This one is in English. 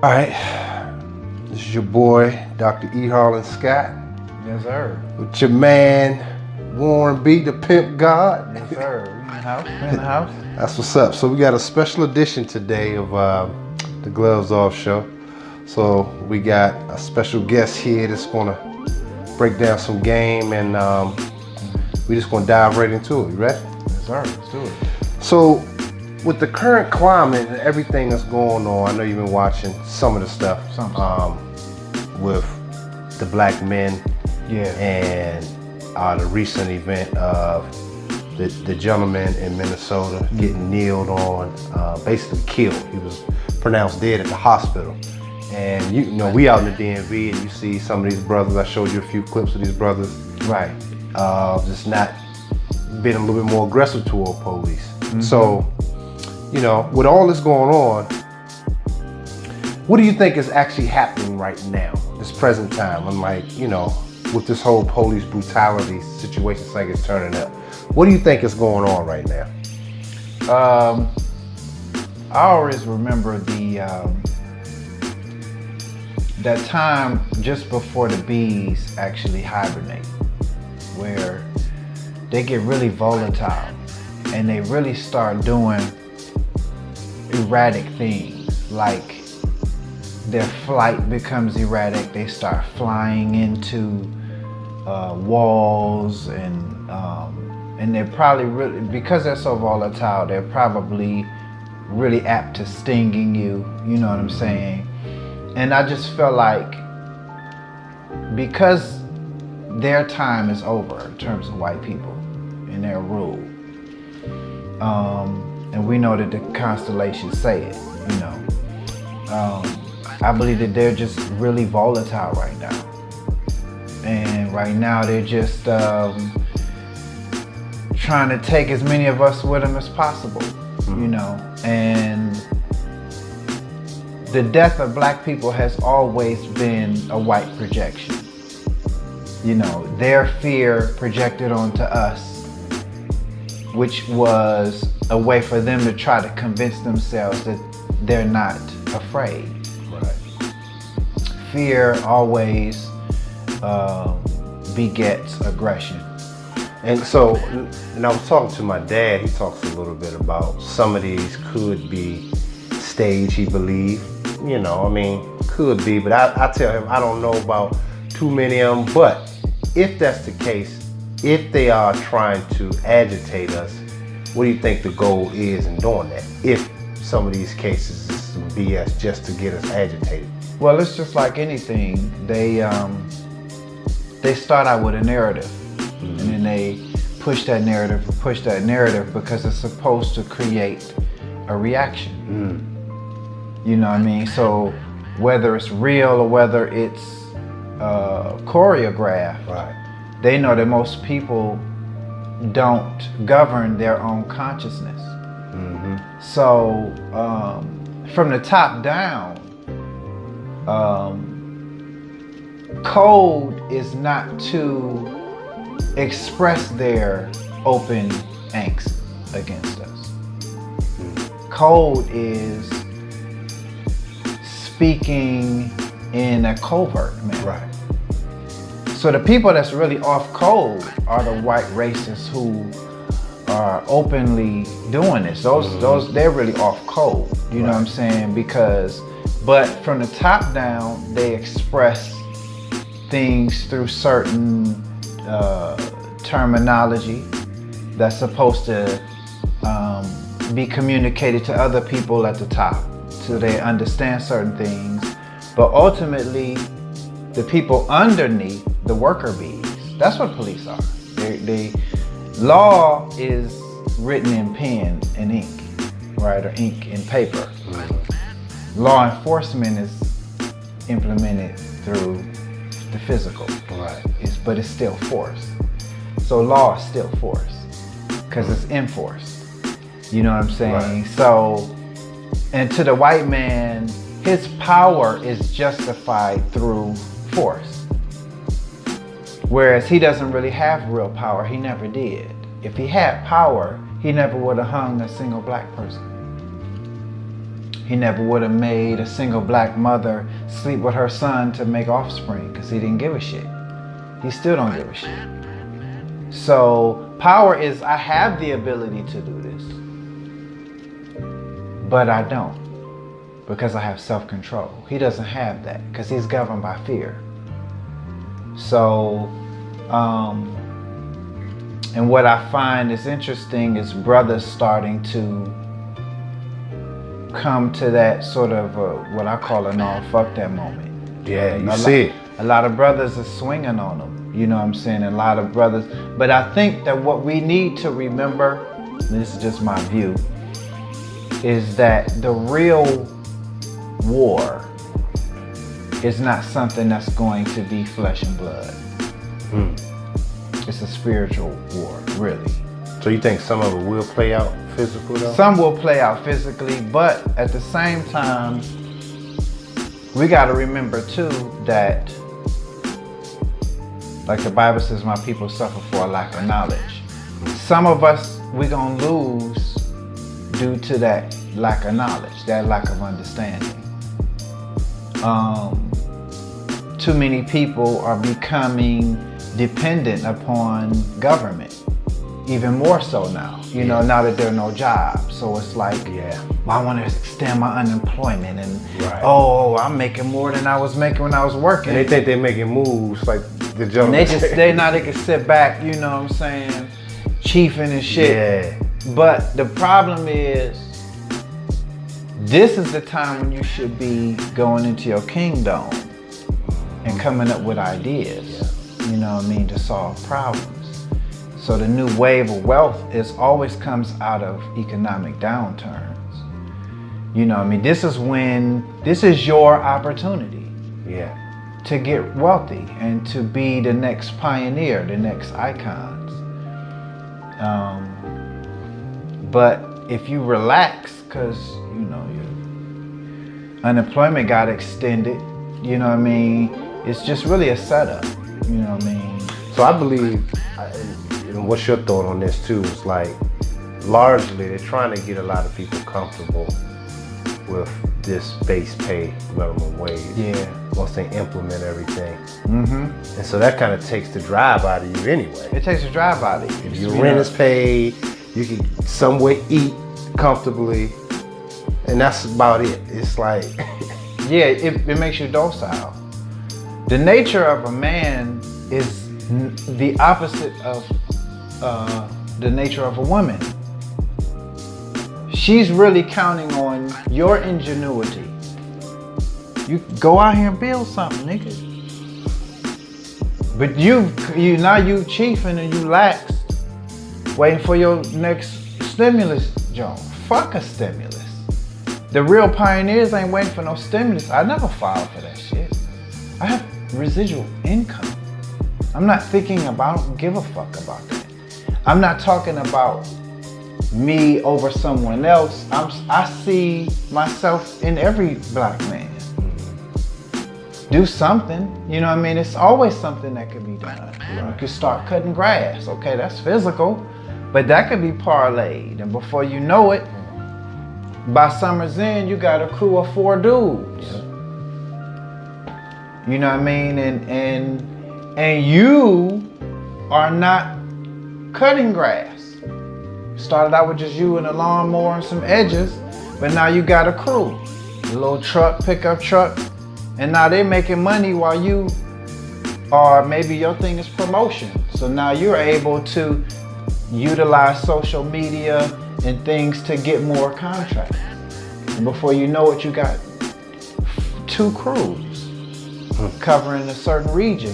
All right, this is your boy, Dr. E. Harlan Scott, Yes, sir. with your man, Warren B, the Pimp God. Yes, sir. We in the house. We in the house. That's what's up. So we got a special edition today of the Gloves Off Show. So we got a special guest here that's gonna break down some game, and we just gonna dive right into it. You ready? Yes, sir. Let's do it. So, with the current climate and everything that's going on, I know you've been watching some of the stuff with the black men, and the recent event of the gentleman in Minnesota getting kneeled on, basically killed. He was pronounced dead at the hospital. And you know, we out in the DMV, and you see some of these brothers. I showed you a few clips of these brothers, right? Just not being a little bit more aggressive toward police. So, you know, with all this going on, what do you think is actually happening right now, this present time? I'm like, you know, with this whole police brutality situation, it's like it's turning up. What do you think is going on right now? I always remember that time just before the bees actually hibernate, where they get really volatile and they really start doing erratic things, like their flight becomes erratic. They start flying into walls, and they're probably really, because they're so volatile, they're probably really apt to stinging you. You know what I'm saying? And I just felt like because their time is over in terms of white people and their rule, and we know that the constellations say it, you know. I believe that they're just really volatile right now. And right now they're just trying to take as many of us with them as possible, you know. And the death of black people has always been a white projection. You know, their fear projected onto us, which was a way for them to try to convince themselves that they're not afraid. Right. Fear always begets aggression. And so, and I was talking to my dad. He talks a little bit about some of these could be staged, he believed. You know, I mean, could be, but I tell him I don't know about too many of them. But if that's the case, if they are trying to agitate us, what do you think the goal is in doing that? If some of these cases is some BS just to get us agitated. Well, it's just like anything. They start out with a narrative, and then they push that narrative because it's supposed to create a reaction. You know what I mean? So whether it's real or whether it's choreographed, right, they know that most people don't govern their own consciousness. So from the top down, code is not to express their open angst against us. Code is speaking in a covert manner. right. So the people that's really off code are the white racists who are openly doing this. Those they're really off code. You know what I'm saying? But from the top down, they express things through certain terminology that's supposed to be communicated to other people at the top, so they understand certain things. But ultimately, the people underneath, the worker bees, that's what police are. Law is written in pen and ink, right, or ink and paper. Law enforcement is implemented through the physical, Right. but it's still force. So law is still force because it's enforced. You know what I'm saying? Right. So, and to the white man, his power is justified through force. Whereas he doesn't really have real power. He never did. If he had power, he never would have hung a single black person. He never would have made a single black mother sleep with her son to make offspring because he didn't give a shit. He still don't give a shit. So power is, I have the ability to do this, but I don't, because I have self-control. He doesn't have that because he's governed by fear. So, and what I find is interesting is brothers starting to come to that sort of what I call a no, fuck that moment. Yeah, you see it. A lot of brothers are swinging on them. You know what I'm saying? A lot of brothers. But I think that what we need to remember, and this is just my view, is that the real war is not something that's going to be flesh and blood. It's a spiritual war, really. So you think some of it will play out physical though? Some will play out physically, but at the same time, we got to remember too that, like the Bible says, my people suffer for a lack of knowledge. Some of us, we're going to lose due to that lack of knowledge, that lack of understanding. Too many people are becoming dependent upon government, even more so now. You know, now that there are no jobs. So it's like, well, I want to extend my unemployment and, oh, I'm making more than I was making when I was working. And they think they're making moves like the gentleman. And they can sit back, you know what I'm saying, chiefing and shit. Yeah. But the problem is, this is the time when you should be going into your kingdom and coming up with ideas, you know what I mean, to solve problems. So the new wave of wealth always comes out of economic downturns. You know what I mean? This is your opportunity to get wealthy and to be the next pioneer, the next icons. But if you relax, because, you know, your unemployment got extended, you know what I mean? It's just really a setup, you know what I mean? So I believe, and what's your thought on this too, is like, largely they're trying to get a lot of people comfortable with this base pay minimum wage. Once they implement everything. And so that kind of takes the drive out of you anyway. It takes the drive out of you. If your rent is paid, you can somewhere eat comfortably, and that's about it. It's like, it makes you docile. The nature of a man is the opposite of the nature of a woman. She's really counting on your ingenuity. You go out here and build something, nigga. But you chiefing and you lax, waiting for your next stimulus, Joe. Fuck a stimulus. The real pioneers ain't waiting for no stimulus. I never filed for that shit. I have residual income. I'm not thinking about, I don't give a fuck about that. I'm not talking about me over someone else. I see myself in every black man. Do something, you know what I mean? It's always something that could be done. You could start cutting grass. Okay, that's physical, but that could be parlayed. And before you know it, by summer's end, you got a crew of 4 dudes. You know what I mean? And you are not cutting grass. Started out with just you and a lawnmower and some edges, but now you got a crew. A little truck, pickup truck, and now they're making money while you are, maybe your thing is promotion. So now you're able to utilize social media and things to get more contracts. And before you know it, you got 2 crews covering a certain region.